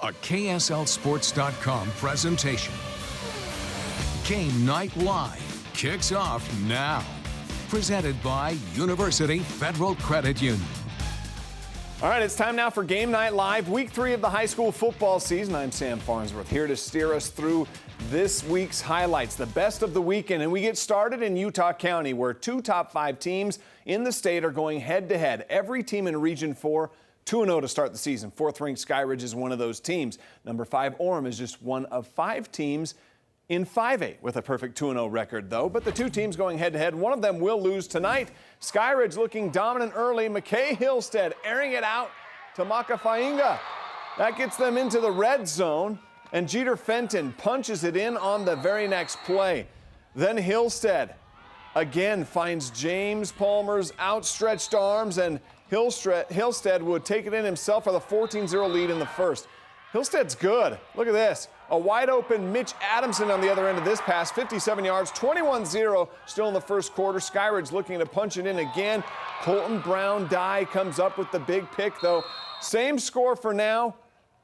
A KSLSports.com presentation. Game Night Live kicks off now. Presented by University Federal Credit Union. All right, it's time now for Game Night Live, week 3 of the high school football season. I'm Sam Farnsworth, here to steer us through this week's highlights, the best of the weekend. And we get started in Utah County, where 2 top 5 teams in the state are going head-to-head. Every team in Region 4, 2-0 to start the season. 4th-ranked Skyridge is one of those teams. Number 5, Orem is just one of 5 teams in 5A with a perfect 2-0 record, though. But the 2 teams going head-to-head, one of them will lose tonight. Skyridge looking dominant early. McKay Hillstead airing it out to Makafainga. That gets them into the red zone, and Jeter Fenton punches it in on the very next play. Then Hillstead again finds James Palmer's outstretched arms, and Hillstead would take it in himself for the 14-0 lead in the first. Hillstead's good. Look at this. A wide-open Mitch Adamson on the other end of this pass, 57 yards, 21-0 still in the first quarter. Skyridge looking to punch it in again. Colton Brown Dye comes up with the big pick, though. Same score for now.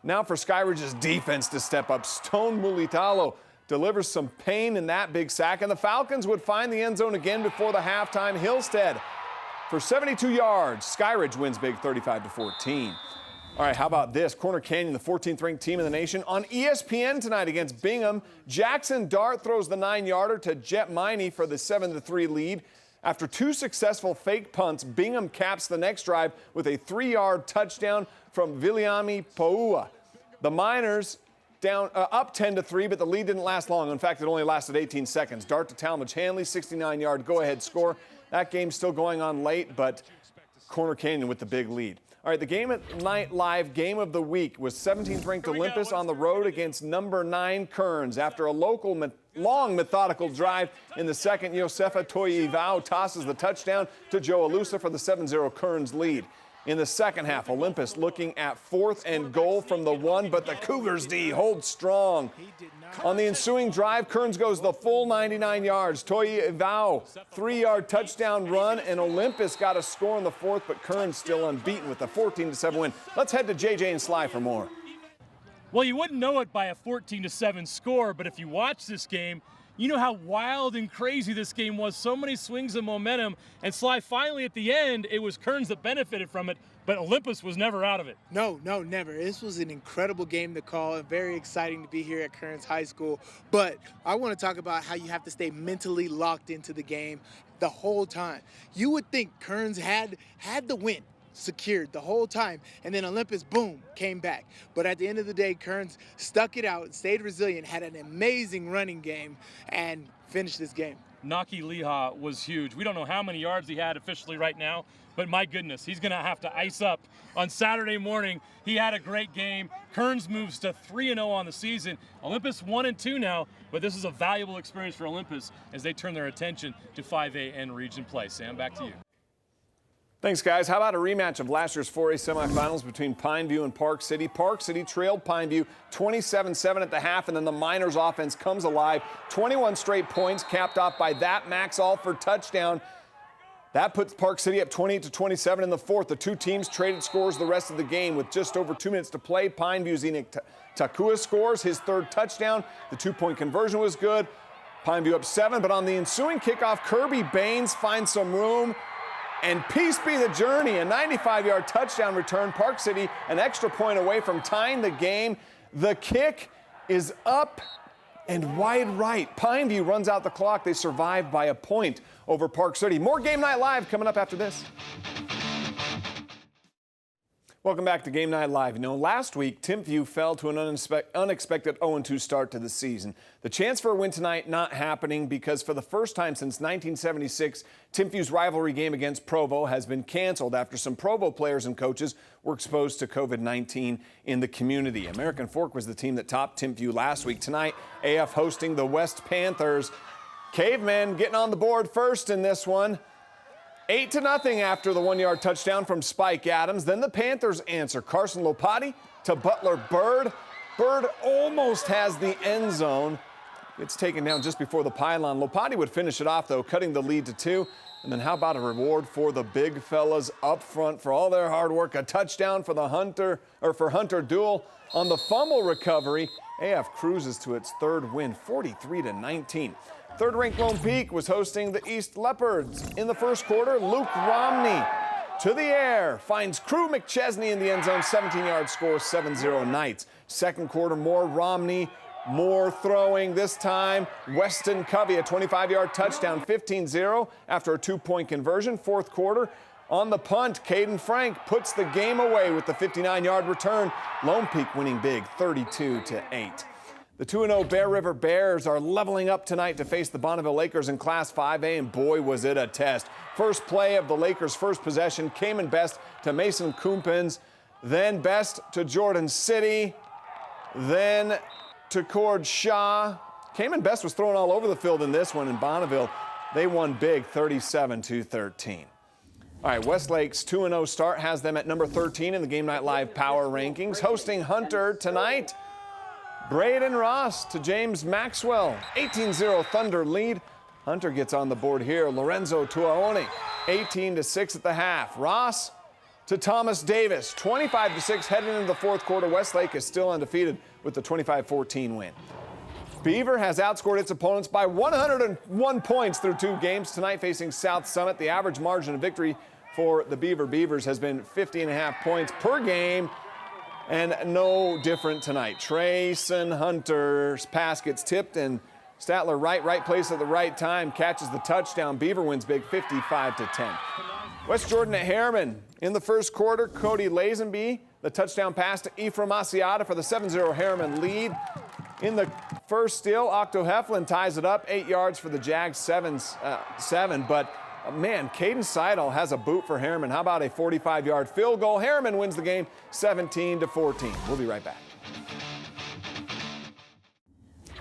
Now for Skyridge's defense to step up. Stone Mulitalo delivers some pain in that big sack, and the Falcons would find the end zone again before the halftime. Hillstead for 72 yards. Skyridge wins big, 35-14. All right, how about this? Corner Canyon, the 14th-ranked team in the nation, on ESPN tonight against Bingham. Jackson Dart throws the 9-yarder to Jet Miney for the 7-3 lead. After 2 successful fake punts, Bingham caps the next drive with a 3-yard touchdown from Viliami Paua. The Miners down up 10-3, but the lead didn't last long. In fact, it only lasted 18 seconds. Dart to Talmadge Hanley, 69-yard go-ahead score. That game's still going on late, but Corner Canyon with the big lead. All right, the Game Night Live game of the week was 17th-ranked Olympus on the road against number 9 Kearns. After a local long methodical drive in the second, Josefa Toyivao tosses the touchdown to Joe Alusa for the 7-0 Kearns lead. In the second half, Olympus looking at 4th and goal from the 1, but the Cougars D holds strong. On the ensuing drive, Kearns goes the full 99 yards. Toyivao, 3-yard touchdown run, and Olympus got a score in the 4th, but Kearns still unbeaten with a 14-7 win. Let's head to JJ and Sly for more. Well, you wouldn't know it by a 14-7 score, but if you watch this game, you know how wild and crazy this game was. So many swings and momentum. And Sly, finally at the end, it was Kearns that benefited from it, but Olympus was never out of it. No, never. This was an incredible game to call and very exciting to be here at Kearns High School. But I want to talk about how you have to stay mentally locked into the game the whole time. You would think Kearns had the win secured the whole time, and then Olympus, boom, came back. But at the end of the day, Kearns stuck it out, stayed resilient, had an amazing running game, and finished this game. Naki Leha was huge. We don't know how many yards he had officially right now, but my goodness, he's going to have to ice up on Saturday morning. He had a great game. Kearns moves to 3-0 on the season. Olympus 1-2 now, but this is a valuable experience for Olympus as they turn their attention to 5A and region play. Sam, back to you. Thanks, guys. How about a rematch of last year's 4A semifinals between Pineview and Park City? Park City trailed Pineview 27-7 at the half, and then the Miners offense comes alive. 21 straight points capped off by that Max Alford touchdown. That puts Park City up 28-27 in the 4th. The 2 teams traded scores the rest of the game with just over 2 minutes to play. Pineview's Enoch Takua scores his 3rd touchdown. The 2-point conversion was good. Pineview up 7, but on the ensuing kickoff, Kirby Baines finds some room. And peace be the journey, a 95-yard touchdown return. Park City an extra point away from tying the game. The kick is up and wide right. Pineview runs out the clock. They survive by a point over Park City. More Game Night Live coming up after this. Welcome back to Game Night Live. You know, last week, Timpview fell to an unexpected 0-2 start to the season. The chance for a win tonight not happening because for the first time since 1976, Timpview's rivalry game against Provo has been canceled after some Provo players and coaches were exposed to COVID-19 in the community. American Fork was the team that topped Timpview last week. Tonight, AF hosting the West Panthers. Cavemen getting on the board first in this one. 8-0 after the 1-yard touchdown from Spike Adams. Then the Panthers answer. Carson Lopati to Butler Bird. Bird almost has the end zone. It's taken down just before the pylon. Lopati would finish it off, though, cutting the lead to 2. And then how about a reward for the big fellas up front for all their hard work? A touchdown for the Hunter Duel on the fumble recovery. AF cruises to its third win, 43-19. Third-ranked Lone Peak was hosting the East Leopards. In the first quarter, Luke Romney to the air finds Crew McChesney in the end zone, 17-yard score, 7-0 Knights. Second quarter, more Romney, more throwing. This time, Weston Covey, a 25-yard touchdown, 15-0 after a 2-point conversion. Fourth quarter, on the punt, Caden Frank puts the game away with the 59-yard return. Lone Peak winning big, 32-8. The 2-0 Bear River Bears are leveling up tonight to face the Bonneville Lakers in Class 5A, and boy, was it a test. First play of the Lakers' first possession, Cayman Best to Mason Kumpins, then Best to Jordan City, then to Cord Shaw. Cayman Best was thrown all over the field in this one, in Bonneville. They won big, 37-13. All right, Westlake's 2-0 start has them at number 13 in the Game Night Live Power Rankings. Hosting Hunter tonight, Braden Ross to James Maxwell, 18-0 Thunder lead. Hunter gets on the board here. Lorenzo Tuaone, 18-6 at the half. Ross to Thomas Davis, 25-6 heading into the fourth quarter. Westlake is still undefeated with the 25-14 win. Beaver has outscored its opponents by 101 points through 2 games tonight, facing South Summit. The average margin of victory for the Beavers has been 50.5 points per game, and no different tonight. Trayson Hunter's pass gets tipped, and Statler right place at the right time, catches the touchdown. Beaver wins big, 55-10. West Jordan at Harriman. In the first quarter, Cody Lazenby, the touchdown pass to Ephraim Asiata for the 7-0 Harriman lead. In the first steal, Octo Heflin ties it up, 8 yards for the Jags, 7. But, man, Caden Seidel has a boot for Harriman. How about a 45-yard field goal? Harriman wins the game, 17-14. We'll be right back.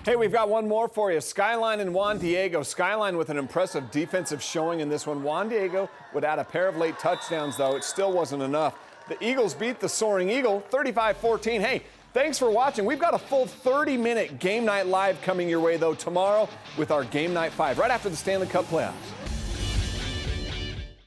Hey, we've got one more for you. Skyline and Juan Diego. Skyline with an impressive defensive showing in this one. Juan Diego would add a pair of late touchdowns, though. It still wasn't enough. The Eagles beat the Soaring Eagle, 35-14. Hey, thanks for watching. We've got a full 30-minute Game Night Live coming your way, though, tomorrow with our Game Night 5, right after the Stanley Cup playoffs.